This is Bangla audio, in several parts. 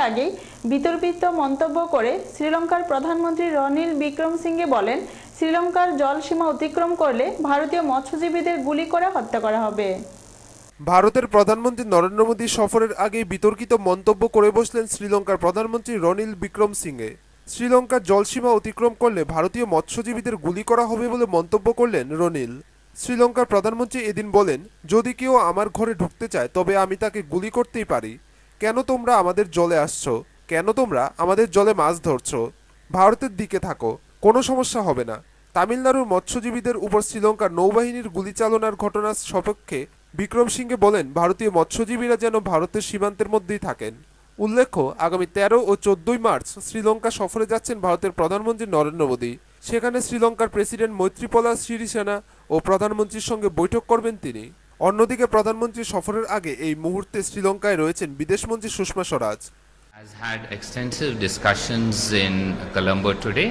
আগেই বিতর্কিত মন্তব্য করে শ্রীলঙ্কার প্রধানমন্ত্রী রনিল বিক্রমসিঙ্ঘে বলেন, শ্রীলঙ্কার জলসীমা অতিক্রম করলে ভারতীয় মৎস্যজীবীদের গুলি করে হত্যা করা হবে। ভারতের প্রধানমন্ত্রী নরেন্দ্র মোদী সফরের আগে বিতর্কিত মন্তব্য করে বসলেন শ্রীলঙ্কার প্রধানমন্ত্রী রনিল বিক্রমসিঙ্ঘে। শ্রীলঙ্কার জলসীমা অতিক্রম করলে ভারতীয় মৎস্যজীবীদের গুলি করা হবে বলে মন্তব্য করলেন রনিল। শ্রীলঙ্কার প্রধানমন্ত্রী এদিন বলেন, যদি কেউ আমার ঘরে ঢুকতে চায় তবে আমি তাকে গুলি করতেই পারি। কেন তোমরা আমাদের জলে আসছো? কেন তোমরা আমাদের জলে মাছ ধরছো? ভারতের দিকে থাকো, কোনো সমস্যা হবে না। তামিলনাড়ুর মৎস্যজীবীদের উপর শ্রীলঙ্কার নৌবাহিনীর গুলি চালনার ঘটনার সপক্ষে বিক্রমসিঙ্ঘে বলেন, ভারতীয় মৎস্যজীবীরা যেন ভারতের সীমান্তের মধ্যেই থাকেন। উল্লেখ্য, আগামী 13 ও 14 মার্চ শ্রীলঙ্কা সফরে যাচ্ছেন ভারতের প্রধানমন্ত্রী নরেন্দ্র মোদী। সেখানে শ্রীলঙ্কার প্রেসিডেন্ট মৈত্রীপালা সিরিসেনা ও প্রধানমন্ত্রীর সঙ্গে বৈঠক করবেন তিনি। অন্যদিকে প্রধানমন্ত্রী সফরের আগে এই মুহূর্তে শ্রীলঙ্কায় রয়েছেন বিদেশমন্ত্রী Sushma Swaraj. Has had extensive discussions in Colombo today,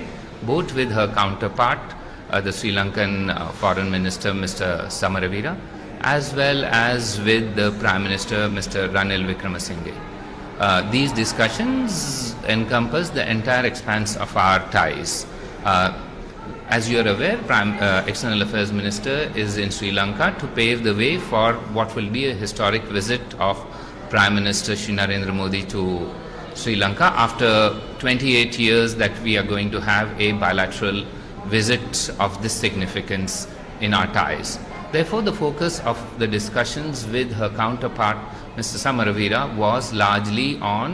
both with her counterpart, the Sri Lankan Foreign Minister Mr. Samaravira, as well as with the Prime Minister Mr. Ranil Wickremesinghe. These discussions encompass the entire expanse of our ties. As you are aware, External Affairs Minister is in Sri Lanka to pave the way for what will be a historic visit of Prime Minister Shri Narendra Modi to Sri Lanka after 28 years that we are going to have a bilateral visit of this significance in our ties. Therefore, the focus of the discussions with her counterpart, Mr. Samaravira, was largely on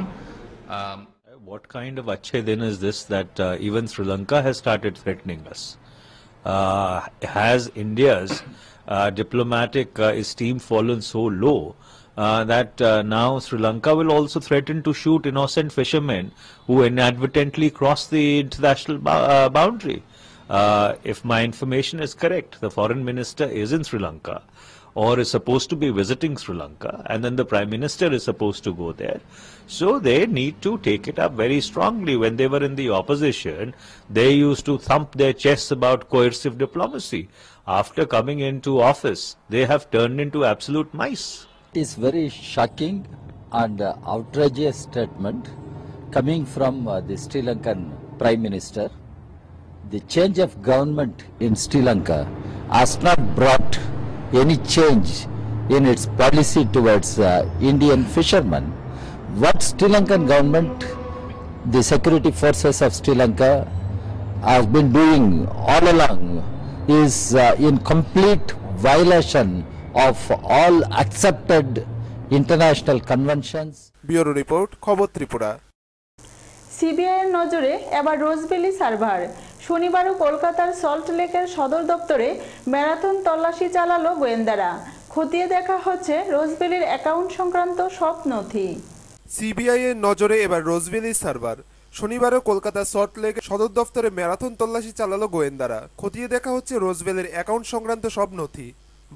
what kind of Achhe Din is this that even Sri Lanka has started threatening us? Has India's diplomatic esteem fallen so low that now Sri Lanka will also threaten to shoot innocent fishermen who inadvertently cross the international boundary? If my information is correct, the foreign minister is in Sri Lanka or is supposed to be visiting Sri Lanka, and then the Prime Minister is supposed to go there. So they need to take it up very strongly. When they were in the opposition, they used to thump their chests about coercive diplomacy. After coming into office, they have turned into absolute mice. It is very shocking and outrageous statement coming from the Sri Lankan Prime Minister. The change of government in Sri Lanka has not brought any change in its policy towards Indian fishermen. What Sri Lankan government, the security forces of Sri Lanka have been doing all along is in complete violation of all accepted international conventions. Bureau Report, খবর ত্রিপুরা। সিবিআইয়ের নজরে এবার রোজভ্যালি সার্ভার। শনিবারও কলকাতার সল্ট লেকের সদর দপ্তরে ম্যারাথন তল্লাশি চালালো গোয়েন্দারা। খতিয়ে দেখা হচ্ছে রোজভ্যালির অ্যাকাউন্ট সংক্রান্ত সব নথি। সিবিআই এর নজরে এবার রোজভ্যালি সার্ভার। শনিবারও কলকাতা সল্ট লেকের সদর দপ্তরে ম্যারাথন তল্লাশি চালালো গোয়েন্দারা। খতিয়ে দেখা হচ্ছে রোজভ্যালির অ্যাকাউন্ট সংক্রান্ত সব নথি।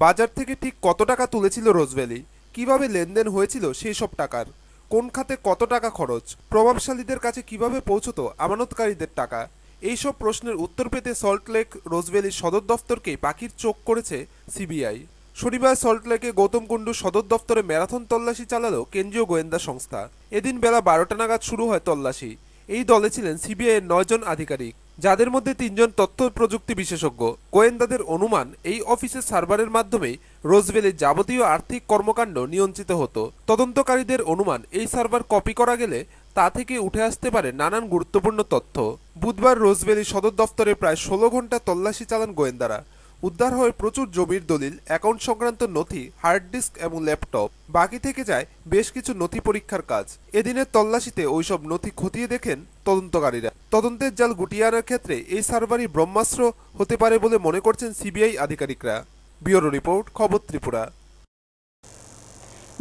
বাজার থেকে ঠিক কত টাকা তুলেছিল রোজভ্যালি, কিভাবে লেনদেন হয়েছিল সেই সব টাকার, কোন খাতে কত টাকা খরচ, প্রভাবশালীদের কাছে কিভাবে পৌঁছতো আমানতকারীদের টাকা, এইসব প্রশ্নের উত্তর পেতে সল্ট লেক রোজভ্যালির সদর দফতরকে পাখির চোখ করেছে সিবিআই। শনিবার সল্ট লেকে গৌতম কুণ্ডু সদর দফতরে ম্যারাথন তল্লাশি চালালো কেন্দ্রীয় গোয়েন্দা সংস্থা। এদিন বেলা 12টা নাগাদ শুরু হয় তল্লাশি। এই দলে ছিলেন সিবিআই এর 9 জন আধিকারিক, যাদের মধ্যে 3 জন তথ্য প্রযুক্তি বিশেষজ্ঞ। গোয়েন্দাদের অনুমান, এই অফিসের সার্ভারের মাধ্যমেই রোজভ্যালির যাবতীয় আর্থিক কর্মকাণ্ড নিয়ন্ত্রিত হতো। তদন্তকারীদের অনুমান, এই সার্ভার কপি করা গেলে তা থেকে উঠে আসতে পারে নানান গুরুত্বপূর্ণ তথ্য। বুধবার রোজভ্যালি সদর দফতরে প্রায় 16 ঘন্টা তল্লাশি চালান গোয়েন্দারা। উদ্ধার হয় প্রচুর জমির দলিল, অ্যাকাউন্ট সংক্রান্ত নথি, হার্ড ডিস্ক এবং ল্যাপটপ। বাকি থেকে যায় বেশ কিছু নথি পরীক্ষার কাজ। এদিনের তল্লাশিতে ওইসব নথি খতিয়ে দেখেন তদন্তকারীরা। তদন্তের জাল গুটিয়ে আনার ক্ষেত্রে এই সার্ভারই ব্রহ্মাস্ত্র হতে পারে বলে মনে করছেন সিবিআই আধিকারিকরা। ব্যুরো রিপোর্ট, খবর ত্রিপুরা।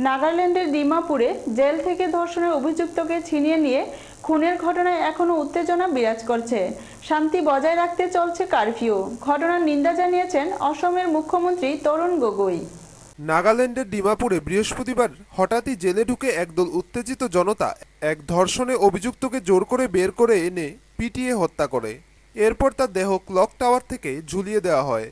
নাগাল্যান্ডের ডিমাপুরে জেল থেকে ধর্ষণের অভিযুক্তকে ছিনিয়ে নিয়ে খুনের ঘটনায় এখনো উত্তেজনা বিরাজ করছে। শান্তি বজায় রাখতে চলছে কারফিউ। ঘটনার নিন্দা জানিয়েছেন অসমের মুখ্যমন্ত্রী তরুণ গগৈ। নাগাল্যান্ডের ডিমাপুরে বৃহস্পতিবার হঠাৎই জেলে ঢুকে একদল উত্তেজিত জনতা এক ধর্ষণে অভিযুক্তকে জোর করে বের করে এনে পিটিয়ে হত্যা করে। এরপর তার দেহ ক্লক টাওয়ার থেকে ঝুলিয়ে দেওয়া হয়।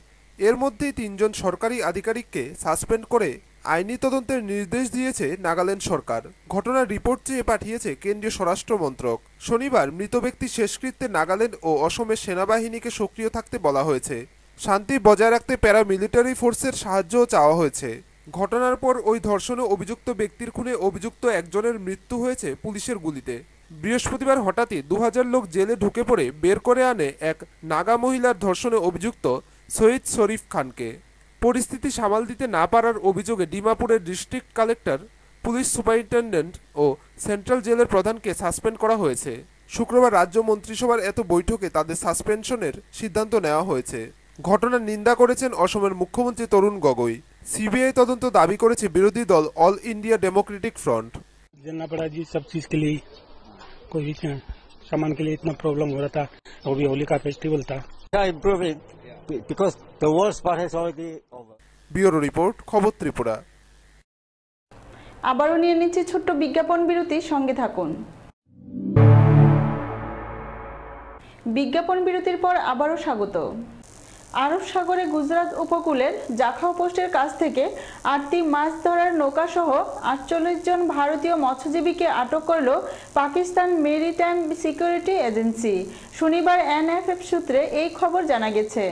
এর মধ্যেই 3 জন সরকারি আধিকারিককে সাসপেন্ড করে আইনি তদন্তের নির্দেশ দিয়েছে নাগাল্যান্ড সরকার। ঘটনার রিপোর্ট চেয়ে পাঠিয়েছে কেন্দ্রীয় স্বরাষ্ট্র মন্ত্রক। শনিবার মৃত ব্যক্তির শেষকৃত্যে নাগাল্যান্ড ও অসমের সেনাবাহিনীকে সক্রিয় থাকতে বলা হয়েছে। শান্তি বজায় রাখতে প্যারামিলিটারি ফোর্সের সাহায্যও চাওয়া হয়েছে। ঘটনার পর ওই ধর্ষণে অভিযুক্ত ব্যক্তির খুনে অভিযুক্ত একজনের মৃত্যু হয়েছে পুলিশের গুলিতে। বৃহস্পতিবার হঠাৎই 2000 লোক জেলে ঢুকে পড়ে বের করে আনে এক নাগা মহিলার ধর্ষণে অভিযুক্ত সৈয়দ শরীফ খানকে। পরিস্থিতি সামাল দিতে না পারার অভিযোগে ডিমাপুরের ডিস্ট্রিক্ট কালেক্টর, পুলিশ সুপারিনটেন্ডেন্ট ও সেন্ট্রাল জেলের প্রধানকে সাসপেন্ড করা হয়েছে। শুক্রবার রাজ্য মন্ত্রিসভার এত বৈঠকে তাদের সাসপেনশনের সিদ্ধান্ত নেওয়া হয়েছে। ঘটনার নিন্দা করেছেন অসমের মুখ্যমন্ত্রী তরুণ গগৈ। সিবিআই তদন্ত দাবি করেছে বিরোধী দল অল ইন্ডিয়া ডেমোক্রেটিক ফ্রন্ট। जानना पड़ा जी, सब चीज के लिए कोई सामान के लिए इतना प्रॉब्लम हो रहा था। वो भी होली का फेस्टिवल था। Improving because the worst part has already over. Bureau report, খবর ত্রিপুরা। আবারও নিয়ে নিচ্ছি ছোট্ট বিজ্ঞাপন বিরতি, সঙ্গে থাকুন। বিজ্ঞাপন বিরতির পর আবারও স্বাগত। আরব সাগরে গুজরাট উপকূলের জাখাও পোস্টের কাছ থেকে 8টি মাছ ধরার নৌকাসহ 48 জন ভারতীয় মৎস্যজীবীকে আটক করল পাকিস্তান মেরিটাইম সিকিউরিটি এজেন্সি। শনিবার এনএফএফ সূত্রে এই খবর জানা গেছে।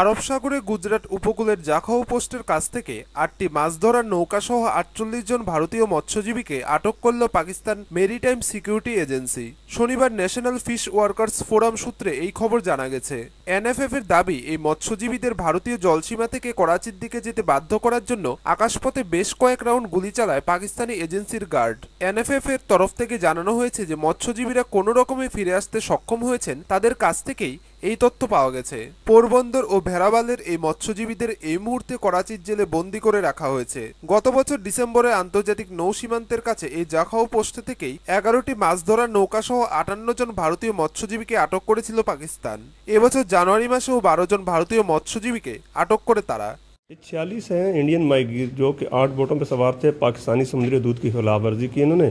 আরব সাগরে গুজরাট উপকূলের জাখাও পোস্টের কাছ থেকে 8টি মাছ ধরার নৌকাসহ 48 জন ভারতীয় মৎস্যজীবীকে আটক করল পাকিস্তান মেরিটাইম সিকিউরিটি এজেন্সি। শনিবার ন্যাশনাল ফিশ ওয়ার্কার্স ফোরাম সূত্রে এই খবর জানা গেছে। এনএফএফ এর দাবি, এই মৎস্যজীবীদের ভারতীয় জলসীমা থেকে করাচির দিকে যেতে বাধ্য করার জন্য আকাশপথে বেশ কয়েক রাউন্ড গুলি চালায় পাকিস্তানি এজেন্সির গার্ড। এনএফএফ এর তরফ থেকে জানানো হয়েছে যে মৎস্যজীবীরা কোনো রকমে ফিরে আসতে সক্ষম হয়েছেন, তাদের কাছ থেকেই এই তথ্য পাওয়া গেছে। পোরবন্দর ও ভেড়াবালের এই মৎস্যজীবীদের এই মুহূর্তে করাচির জেলে বন্দী করে রাখা হয়েছে। গত বছর ডিসেম্বরে আন্তর্জাতিক নৌ সীমান্তের কাছে এই জাখাও পোস্ট থেকেই 11টি মাছ ধরার নৌকাসহ 58 জন ভারতীয় মৎস্যজীবীকে আটক করেছিল পাকিস্তান। এবছর জানুয়ারি মাসেও 12 জন ভারতীয় মৎস্যজীবীকে আটক করে তারা। 46 हैं इंडियन माहीगीर जो कि 8 बोटों पर सवार थे। पाकिस्तानी समुद्री दूध की खिलाफ वर्जी की इन्होंने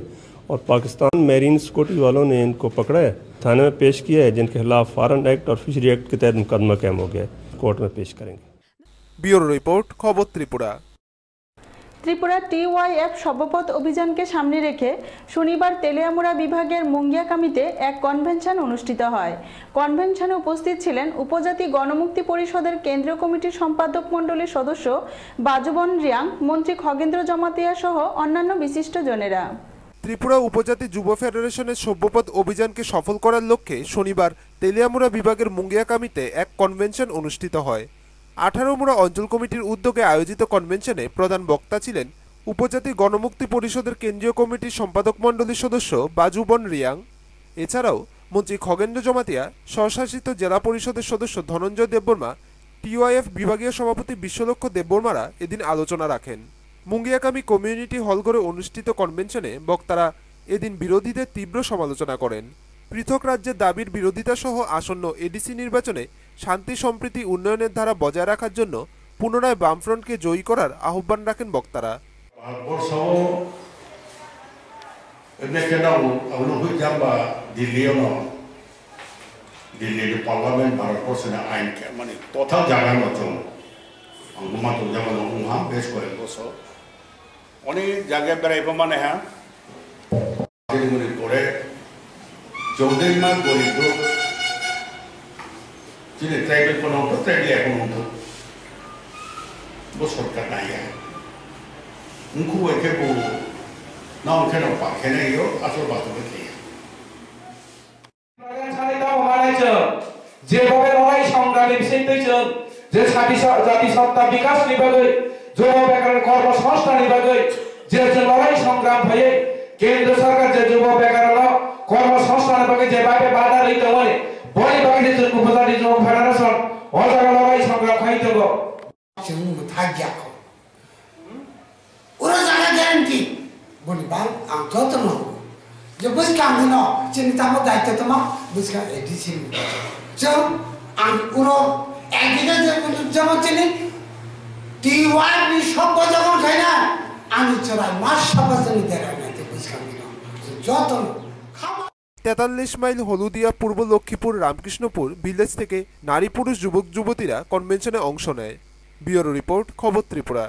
और पाकिस्तान मैरीन सिक्योरिटी वालों ने इनको पकड़ा है, थाने में पेश किया है, जिनके खिलाफ फॉरेन एक्ट और फिशरी एक्ट के तहत मुकदमा कायम हो गया है। कोर्ट में पेश करेंगे। ব্যুরো রিপোর্ট, খবর ত্রিপুরা। ত্রিপুরা টিওয়াইএফ সর্বপথ অভিযানকে সামনে রেখে শনিবার তেলিয়ামুড়া বিভাগের মুঙ্গিয়াকামিতে এক কনভেনশন অনুষ্ঠিত হয়। কনভেনশনে উপস্থিত ছিলেন উপজাতি গণমুক্তি পরিষদের কেন্দ্রীয় কমিটির সম্পাদক মণ্ডলীর সদস্য বাজুবন রিয়াং, মন্ত্রী খগেন্দ্র জমাতিয়া সহ অন্যান্য বিশিষ্টজনেরা। ত্রিপুরা উপজাতি যুব ফেডারেশনের সভ্যপথ অভিযানকে সফল করার লক্ষ্যে শনিবার তেলিয়ামুড়া বিভাগের মুঙ্গিয়াকামিতে এক কনভেনশন অনুষ্ঠিত হয়। 18মুড়া অঞ্চল কমিটির উদ্যোগে আয়োজিত কনভেনশনে প্রধান বক্তা ছিলেন উপজাতি গণমুক্তি পরিষদের কেন্দ্রীয় কমিটির সম্পাদক মণ্ডলীর সদস্য বাজুবন রিয়াং। এছাড়াও মন্ত্রী খগেন্দ্র জমাতিয়া, স্বশাসিত জেলা পরিষদের সদস্য ধনঞ্জয় দেববর্মা, টিওআইএফ বিভাগীয় সভাপতি বিশ্বলক্ষ দেববর্মারা এদিন আলোচনা রাখেন। মুঙ্গিয়াকামি কমিউনিটি হলঘরে অনুষ্ঠিত কনভেনশনে বক্তারা এদিন বিরোধীদের তীব্র সমালোচনা করেন। পৃথক রাজ্যের দাবির বিরোধিতা সহ আসন্ন এডিসি নির্বাচনে শান্তি সম্প্রীতি উন্নয়নের ধারা বজায় রাখার জন্য পুনরায় বামফ্রন্টকে জয়ী করার আহ্বান রাখেন বক্তারা। অনেক জায়গায় বেড়াইব মানে হ্যাঁ করে চৌধুরী মাস গরিব যিনি ট্রাইবেল কোনো হতো ট্রাইবেল এখন হতো বো সরকার নাই মুখু একে বো না ওখানে পাখেনে ইও আসল বাস্তবে খেয়ে যেভাবে লড়াই সংগ্রামে বিশেষ যে জাতিসত্তা বিকাশ নিবাগে যুব বেকার কর্মসংস্থান নিবাগে যে লড়াই সংগ্রাম হয়ে কেন্দ্র সরকার যে যুব বেকার কর্মসংস্থান নিবাগে যেভাবে বাধা দিতে হয় বই বাকি যে উপজাতি যুব ফেডারেশন অজাগা লড়াই সংগ্রাম খাইতে গো থাকো ওরা জায়গা গ্যারান্টি বলি বাল আমি যত না যে বুঝ কাম দিন চিন্তা আমার দায়িত্ব তোমার বুঝকা এডিসি চল আমি পুরো একদিকে যেমন চিনি টিওয়াই সভ্য যখন খাই না আমি চড়াই মাস সাপাজনি দেখাই না বুঝ কাম দিন যত 43 মাইল হলুদিয়া পূর্ব লক্ষ্মীপুর রামকৃষ্ণপুর ভিলেজ থেকে নারী পুরুষ যুবক যুবতীরা কনভেনশনে অংশ নেয়। ব্যুরো রিপোর্ট, খবর ত্রিপুরা।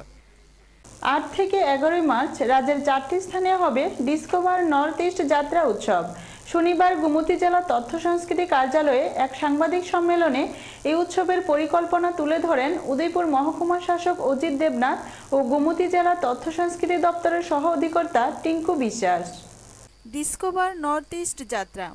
8 থেকে 11 মার্চ রাজ্যের 4টি স্থানে হবে ডিসকভার নর্থ ইস্ট যাত্রা উৎসব। শনিবার গুমতি জেলা তথ্য সংস্কৃতি কার্যালয়ে এক সাংবাদিক সম্মেলনে এই উৎসবের পরিকল্পনা তুলে ধরেন উদয়পুর মহকুমা শাসক অজিত দেবনাথ ও গুমতি জেলা তথ্য সংস্কৃতি দপ্তরের সহ অধিকর্তা টিঙ্কু বিশ্বাস। ডিসকভার নর্থ ইস্ট যাত্রা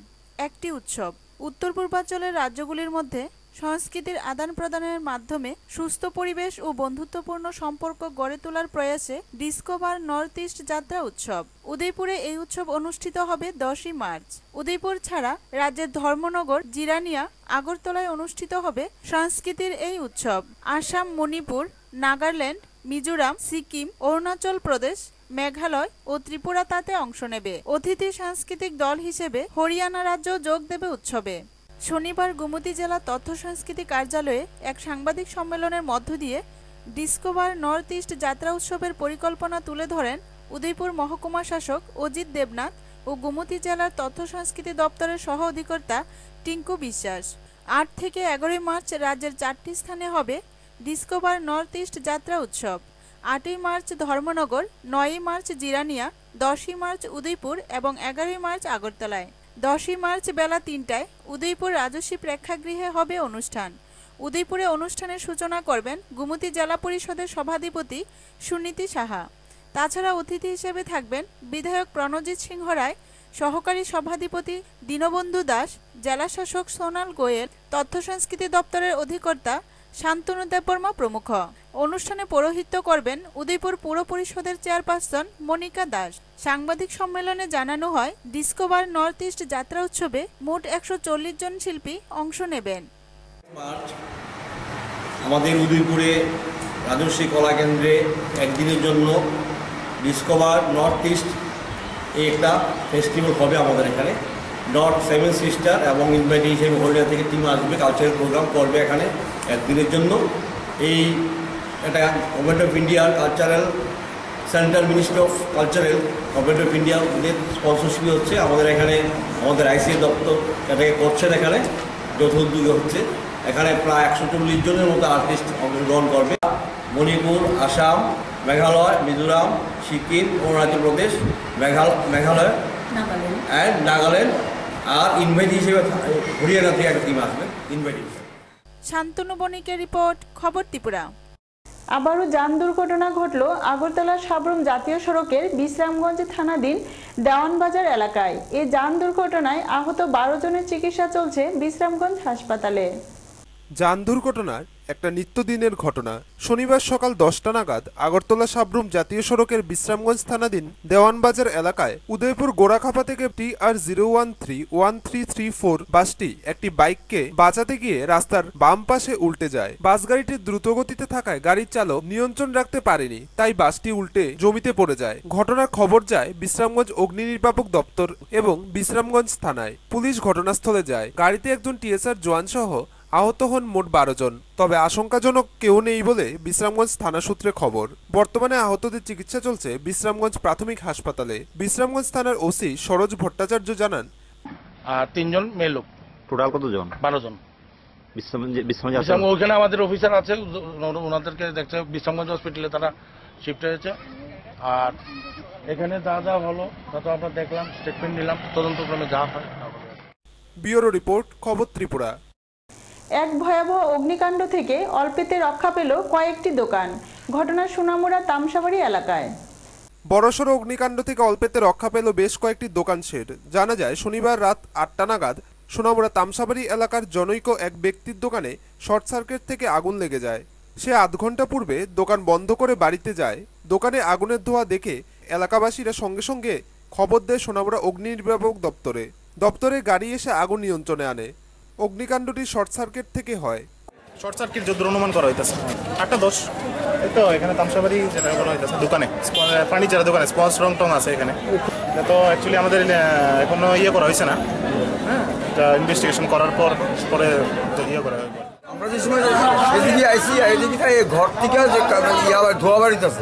একটি উৎসব উত্তর পূর্বাঞ্চলের রাজ্যগুলির মধ্যে সংস্কৃতির আদান প্রদানের মাধ্যমে সুস্থ পরিবেশ ও বন্ধুত্বপূর্ণ সম্পর্ক গড়ে তোলার প্রয়াসে ডিসকভার নর্থ ইস্ট যাত্রা উৎসব। উদয়পুরে এই উৎসব অনুষ্ঠিত হবে 10ই মার্চ। উদয়পুর ছাড়া রাজ্যের ধর্মনগর, জিরানিয়া, আগরতলায় অনুষ্ঠিত হবে সংস্কৃতির এই উৎসব। আসাম, মণিপুর, নাগাল্যান্ড, মিজোরাম, সিকিম, অরুণাচল প্রদেশ, মেঘালয় ও ত্রিপুরা তাতে অংশ নেবে। অতিথি সাংস্কৃতিক দল হিসেবে হরিয়ানা রাজ্য যোগ দেবে উৎসবে। শনিবার গুমতি জেলা তথ্য সংস্কৃতি কার্যালয়ে এক সাংবাদিক সম্মেলনের মধ্য দিয়ে ডিসকভার নর্থ ইস্ট যাত্রা উৎসবের পরিকল্পনা তুলে ধরেন উদয়পুর মহকুমা শাসক অজিত দেবনাথ ও গুমতি জেলার তথ্য সংস্কৃতি দপ্তরের সহ অধিকর্তা টিঙ্কু বিশ্বাস। 8 থেকে 11 মার্চ রাজ্যের 4টি স্থানে হবে ডিসকভার নর্থ ইস্ট যাত্রা উৎসব। 8ই মার্চ ধর্মনগর, 9ই মার্চ জিরানিয়া, 10ই মার্চ উদয়পুর এবং 11ই মার্চ আগরতলায়। 10ই মার্চ বেলা 3টায় উদয়পুর রাজস্বী প্রেক্ষাগৃহে হবে অনুষ্ঠান। উদয়পুরে অনুষ্ঠানের সূচনা করবেন গুমতি জেলা পরিষদের সভাধিপতি সুনীতি সাহা। তাছাড়া অতিথি হিসেবে থাকবেন বিধায়ক প্রণজিৎ সিংহ রায়, সহকারী সভাধিপতি দীনবন্ধু দাস, জেলা শাসক সোনাল গোয়েল, তথ্য সংস্কৃতি দপ্তরের অধিকর্তা শান্তনু দেববর্মা প্রমুখ। অনুষ্ঠানে পৌরোহিত্য করবেন উদয়পুর পৌর পরিষদের চেয়ারপারসন মনিকা দাস। সাংবাদিক সম্মেলনে জানানো হয়, ডিসকভার নর্থ ইস্ট যাত্রা উৎসবে মোট 140 জন শিল্পী অংশ নেবেন। আমাদের উদয়পুরে রাজস্বী কলা কেন্দ্রে একদিনের জন্য ডিসকভার নর্থ ইস্ট এই একটা ফেস্টিভ্যাল হবে আমাদের এখানে। নর্থ 7 সিস্টার এবং ইনভাইটি হিসেবে হরিয়ানা থেকে টিম আসবে, কালচারাল প্রোগ্রাম করবে এখানে একদিনের জন্য। এই এটা গভর্নমেন্ট অফ ইন্ডিয়ার cultural central ministry of cultural government of India ওদের স্পন্সরশিপ হচ্ছে। আমাদের এখানে আমাদের আইসিএ দপ্তর এটাকে করছেন, এখানে যৌথ উদ্যোগে হচ্ছে। এখানে প্রায় 140 জনের মতো আর্টিস্ট অংশগ্রহণ করবে। মণিপুর, আসাম, মেঘালয়, মিজোরাম, সিকিম, অরুণাচল প্রদেশ, মেঘালয় অ্যান্ড নাগাল্যান্ড, আর ইনভাইট হিসেবে হরিয়ানা থেকে একটা টিম আসবে ইনভাইট হিসেবে। শান্তনু বণিকের রিপোর্ট, খবর ত্রিপুরা। আবারও যান দুর্ঘটনা ঘটল আগরতলা সাবরুম জাতীয় সড়কের বিশ্রামগঞ্জ থানাধীন দেওয়ানবাজার এলাকায়। এই যান দুর্ঘটনায় আহত 12 জনের চিকিৎসা চলছে বিশ্রামগঞ্জ হাসপাতালে। যান দুর্ঘটনার একটা নিত্যদিনের ঘটনা। শনিবার সকাল 10টা নাগাদ আগরতলা সাবরুম জাতীয় সড়কের বিশ্রামগঞ্জ থানাধীন দেওয়ানবাজার এলাকায় উদয়পুর গোড়াখাপা থেকে TR0131334 বাসটি একটি বাইককে বাঁচাতে গিয়ে রাস্তার বাম পাশে উল্টে যায়। বাস গাড়িটি দ্রুতগতিতে থাকায় গাড়ির চালক নিয়ন্ত্রণ রাখতে পারেনি, তাই বাসটি উল্টে জমিতে পড়ে যায়। ঘটনার খবর যায় বিশ্রামগঞ্জ অগ্নি নির্বাপক দপ্তর এবং বিশ্রামগঞ্জ থানায়। পুলিশ ঘটনাস্থলে যায়। গাড়িতে একজন TSR জওয়ান সহ আহত হন মোট 12 জন, তবে আশঙ্কাজনক কেউ নেই বলে বিশ্রামগঞ্জ থানা সূত্রে খবর। বর্তমানে আহতদের চিকিৎসা চলছে বিশ্রামগঞ্জ প্রাথমিক হাসপাতালে। বিশ্রামগঞ্জ থানার ওসি সরোজ ভট্টাচার্য জানান, 3 জন মেয়ে লোক। টোটাল কতজন? 12 জন। ওখানে আমাদের অফিসার আছে, ওনাদেরকে দেখছে বিশ্রামগঞ্জ হসপিটালে তারা শিফট হয়েছে। আর এখানে যা যা হলো তা তো আমরা দেখলাম, স্টেটমেন্ট নিলাম, তদন্তক্রমে যা হয়। ব্যুরো রিপোর্ট, খবর ত্রিপুরা। এক ভয়াবহ অগ্নিকাণ্ড থেকে অল্পেতে রক্ষা পেল কয়েকটি দোকান। ঘটনা সোনামুড়া তামসাবাড়ি এলাকায়। বড়সড় অগ্নিকাণ্ড থেকে অল্পেতে রক্ষা পেল বেশ কয়েকটি দোকান শেড। জানা যায়, শনিবার রাত 8টা নাগাদ সোনামুড়া তামসাবাড়ি এলাকার জনৈক এক ব্যক্তির দোকানে শর্ট সার্কিট থেকে আগুন লেগে যায়। সে আধ ঘন্টা পূর্বে দোকান বন্ধ করে বাড়িতে যায়। দোকানে আগুনের ধোঁয়া দেখে এলাকাবাসীরা সঙ্গে সঙ্গে খবর দেয় সোনামুড়া অগ্নি নির্বাপক দপ্তরে গাড়ি এসে আগুন নিয়ন্ত্রণে আনে। অগ্নিকাণ্ডটি শর্ট সার্কিট থেকে হয়। শর্ট সার্কিট যদি অনুমান করা হইতেছে 8:10। এই তো এখানে তামসাবাড়ি যেটা বলা হইতেছে দোকানে, ফার্নিচারের দোকানে স্পঞ্জ রং টং আছে এখানে। তো অ্যাকচুয়ালি আমাদের এখনো করা হয়েছে না, হ্যাঁ, এটা ইনভেস্টিগেশন করার পরে ইয়ে করা হবে। আমরা যে সময় এদিকে আইসি এদিকে ঘর থেকে যে ধোয়া বাড়িতেছে,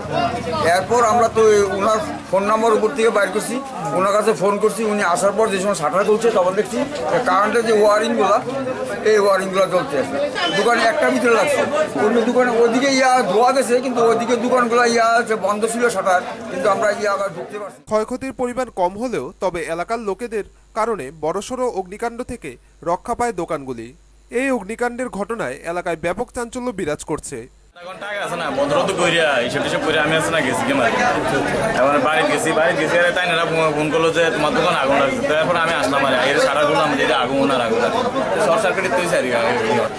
এরপর আমরা তো ওনার ফোন নাম্বার উপর থেকে বাইর করছি, ওনার কাছে ফোন করছি। উনি আসার পর যে সময় শাটার খুলছে তখন দেখছি কারেন্টের যে ওয়ারিংগুলো, এই ওয়ারিংগুলো চলতে আছে। দোকানে একটা ভিতরে লাগছে, অন্য দোকানে ওদিকে ধোয়া গেছে, কিন্তু ওদিকে দোকানগুলো বন্ধ ছিল শাটার, কিন্তু আমরা আবার ঢুকতে পারছি। ক্ষয়ক্ষতির পরিমাণ কম হলেও তবে এলাকার লোকেদের কারণে বড়সড় অগ্নিকাণ্ড থেকে রক্ষা পায় দোকানগুলি। এই অগ্নিকাণ্ডের ঘটনায় এলাকায় ব্যাপক চাঞ্চল্য বিরাজ করছে। তাই না ফোন করলো যে তোমার দোকান আগুন লাগছে, তারপর আমি আসলাম আর এর সারা করলাম যে আগুন আর আগুন শর্ট সার্কিট তৈরি আর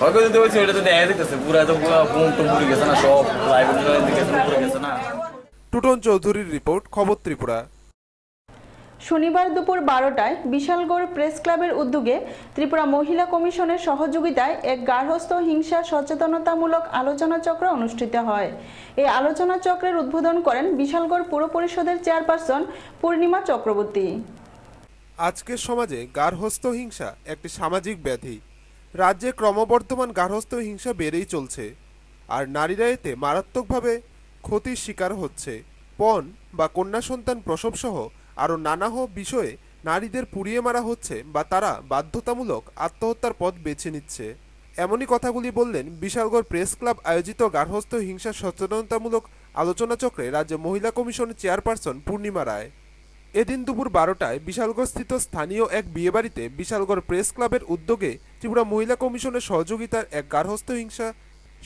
হয়তো হয়েছে ওইটা তো দেখা দিতেছে পুরো তো বোম টোম পুড়ে গেছে না, সব লাইব্রেরি গেছে না। টুটন চৌধুরীর রিপোর্ট, খবর ত্রিপুরা। শনিবার দুপুর 12টায় বিশালগড় প্রেস ক্লাবের উদ্যোগে ত্রিপুরা মহিলা কমিশনের সহযোগিতায় এক গার্হস্থ্য হিংসা সচেতনতামূলক আলোচনা চক্র অনুষ্ঠিত হয়। এই আলোচনা চক্রের উদ্বোধন করেন বিশালগড় পৌর পরিষদের চেয়ারপারসন পূর্ণিমা চক্রবর্তী। আজকের সমাজে গার্হস্থ্য হিংসা একটি সামাজিক ব্যাধি। রাজ্যে ক্রমবর্ধমান গার্হস্থ্য হিংসা বেড়েই চলছে, আর নারীরা এতে মারাত্মকভাবে ক্ষতির শিকার হচ্ছে। পণ বা কন্যা সন্তান প্রসব সহ আরও নানা বিষয়ে নারীদের পুড়িয়ে মারা হচ্ছে বা তারা বাধ্যতামূলক আত্মহত্যার পথ বেছে নিচ্ছে। এমনই কথাগুলি বললেন বিশালগড় প্রেস ক্লাব আয়োজিত গার্হস্থ্য হিংসা সচেতনতামূলক আলোচনা চক্রে রাজ্য মহিলা কমিশনের চেয়ারপারসন পূর্ণিমা রায়। এদিন দুপুর 12টায় বিশালগড় স্থিত স্থানীয় এক বিয়েবাড়িতে বিশালগড় প্রেস ক্লাবের উদ্যোগে ত্রিপুরা মহিলা কমিশনের সহযোগিতার এক গার্হস্থ্য হিংসা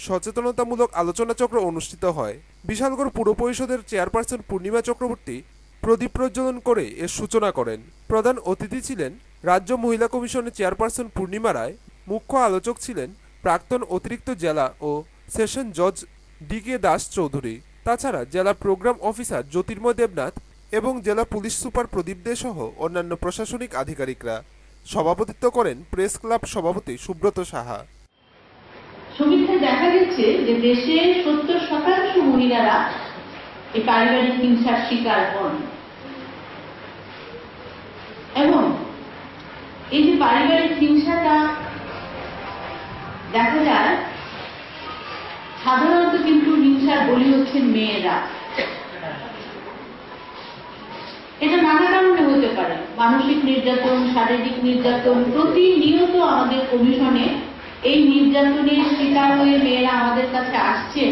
সচেতনতামূলক আলোচনা চক্র অনুষ্ঠিত হয়। বিশালগড় পুর পরিষদের চেয়ারপারসন পূর্ণিমা চক্রবর্তী প্রদীপ প্রজ্বলন করে এর সূচনা করেন। প্রধান অতিথি ছিলেন রাজ্য মহিলা কমিশনের চেয়ারপারসন পূর্ণিমা রায়। মুখ্য আলোচক ছিলেন প্রাক্তন অতিরিক্ত জেলা ও সেশন জজ ডি.কে. দাস চৌধুরী। তাছাড়া জেলা প্রোগ্রাম অফিসার জ্যোতির্ময় দেবনাথ এবং জেলা পুলিশ সুপার প্রদীপ দে সহ অন্যান্য প্রশাসনিক আধিকারিকরা। সভাপতিত্ব করেন প্রেস ক্লাব সভাপতি সুব্রত সাহা। সমীক্ষায় দেখা গেছে যে দেশের 70% মহিলারা এই পারিবারিক হিংসার শিকার হন, এবং এই যে পারিবারিক হিংসাটা দেখা যায় সাধারণত কিন্তু হিংসার বলি হচ্ছেন মেয়েরা। এটা নানা কারণে হতে পারে, মানসিক নির্যাতন, শারীরিক নির্যাতন। প্রতিনিয়ত আমাদের কমিশনে এই নির্যাতনের শিকার হয়ে মেয়েরা আমাদের কাছে আসছেন,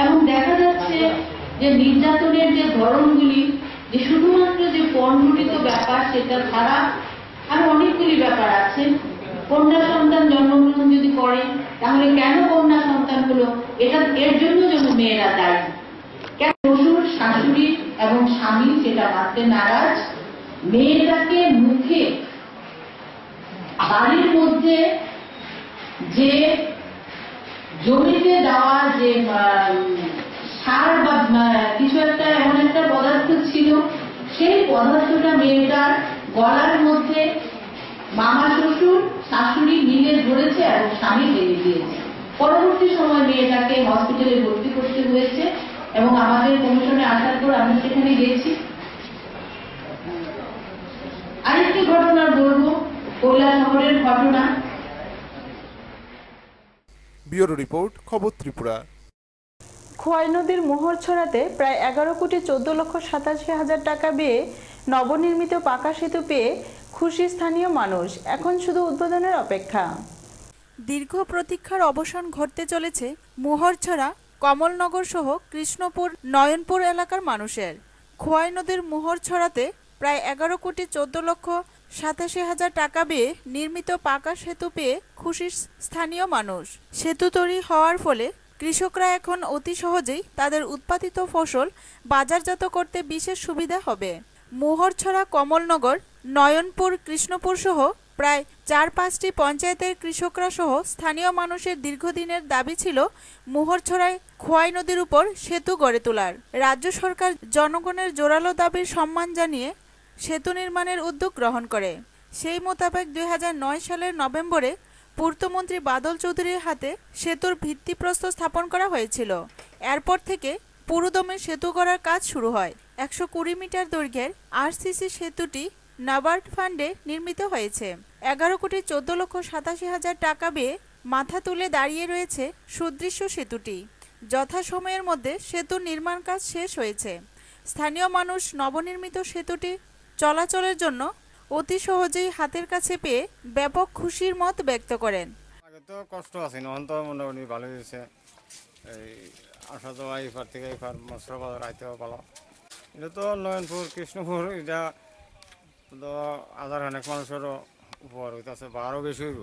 এবং দেখা যাচ্ছে যে নির্যাতনের যে ধরনগুলি, যে শুধুমাত্র যে পণঘটিত ব্যাপার সেটা ছাড়া আরো অনেকগুলি ব্যাপার আছে। কন্যা সন্তান জন্মগ্রহণ যদি করে, তাহলে কেন কন্যা সন্তান হলো, এর জন্য যেন মেয়েরা দায়ী। কেন শ্বশুর, শাশুড়ি এবং স্বামী সেটা মানতে নারাজ। মেয়েটাকে মুখে বাড়ির মধ্যে যে জমিতে দেওয়া যে সার বা কিছু একটা এমন একটা পদার্থ ছিল, সেই পদার্থটা মেয়েটার গলার মধ্যে মামা শ্বশুর শাশুড়ি মিলে ধরেছে এবং স্বামী ফেলে দিয়েছে। পরবর্তী সময় মেয়েটাকে হসপিটালে ভর্তি করতে হয়েছে, এবং আমাদের কমিশনে আসার পর আমি সেখানে গেছি। আরেকটি ঘটনা বলবো, কৈলাসহরের ঘটনা। ব্যুরো রিপোর্ট, খবর ত্রিপুরা। খোয়াই নদীর মোহর ছড়াতে প্রায় 11,14,87,000 টাকা ব্যয়ে নবনির্মিত পাকা সেতু পেয়ে খুশি স্থানীয় মানুষ। এখন শুধু উদ্বোধনের অপেক্ষা। দীর্ঘ প্রতীক্ষার অবসান ঘটতে চলেছে মোহরছড়া, কমলনগর সহ কৃষ্ণপুর, নয়নপুর এলাকার মানুষের। খোয়াই নদীর মোহরছড়াতে প্রায় 11,14,87,000 টাকা ব্যয়ে নির্মিত পাকা সেতু পেয়ে খুশি স্থানীয় মানুষ। সেতু তৈরি হওয়ার ফলে কৃষকরা এখন অতি সহজেই তাদের উৎপাদিত ফসল বাজারজাত করতে বিশেষ সুবিধা হবে। মোহরছড়া, কমলনগর, নয়নপুর, কৃষ্ণপুর সহ প্রায় 4-5টি পঞ্চায়েতের কৃষকরা সহ স্থানীয় মানুষের দীর্ঘদিনের দাবি ছিল মোহরছড়ায় খোয়াই নদীর উপর সেতু গড়ে তোলার। রাজ্য সরকার জনগণের জোরালো দাবির সম্মান জানিয়ে সেতু নির্মাণের উদ্যোগ গ্রহণ করে। সেই মোতাবেক 2009 সালের নভেম্বরে পূর্তমন্ত্রী বাদল চৌধুরীর হাতে সেতুর ভিত্তিপ্রস্তর স্থাপন করা হয়েছিল। এরপর থেকে পুরোদমে সেতু গড়ার কাজ শুরু হয়। 120 মিটার দৈর্ঘ্যের আরসিসি সেতুটি নাবার্ড ফান্ডে নির্মিত হয়েছে। 11,14,87,000 টাকা ব্যয়ে মাথা তুলে দাঁড়িয়ে রয়েছে সুদৃশ্য সেতুটি। যথাসময়ের মধ্যে সেতুর নির্মাণ কাজ শেষ হয়েছে। স্থানীয় মানুষ নবনির্মিত সেতুটি চলাচলের জন্য অতি সহজেই হাতের কাছে পেয়ে ব্যাপক খুশির মত ব্যক্ত করেন। আগে তো কষ্ট আছে, এখন তো মোটামুটি ভালো হয়েছে। এই আসা যাওয়া এপার থেকে এপার মশলা বাজার আইতেও ভালো। এটা তো নয়নপুর কৃষ্ণপুর, এটা তো হাজার অনেক মানুষেরও উপকার হইতেছে বা আরও বেশি হইব।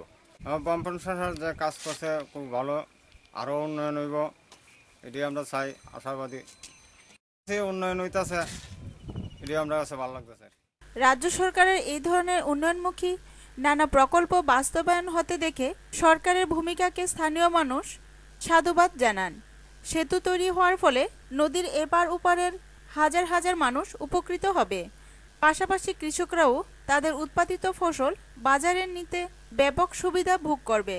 বামপন সরকার যে কাজ করছে খুব ভালো, আরও উন্নয়ন হইব এটি আমরা চাই, আশাবাদী। উন্নয়ন হইতেছে এটি আমরা কাছে ভালো লাগতেছে। রাজ্য সরকারের এই ধরনের উন্নয়নমুখী নানা প্রকল্প বাস্তবায়ন হতে দেখে সরকারের ভূমিকাকে স্থানীয় মানুষ সাধুবাদ জানান। সেতু তৈরি হওয়ার ফলে নদীর এপার ওপারের হাজার হাজার মানুষ উপকৃত হবে। পাশাপাশি কৃষকরাও তাদের উৎপাদিত ফসল বাজারে নিতে ব্যাপক সুবিধা ভোগ করবে।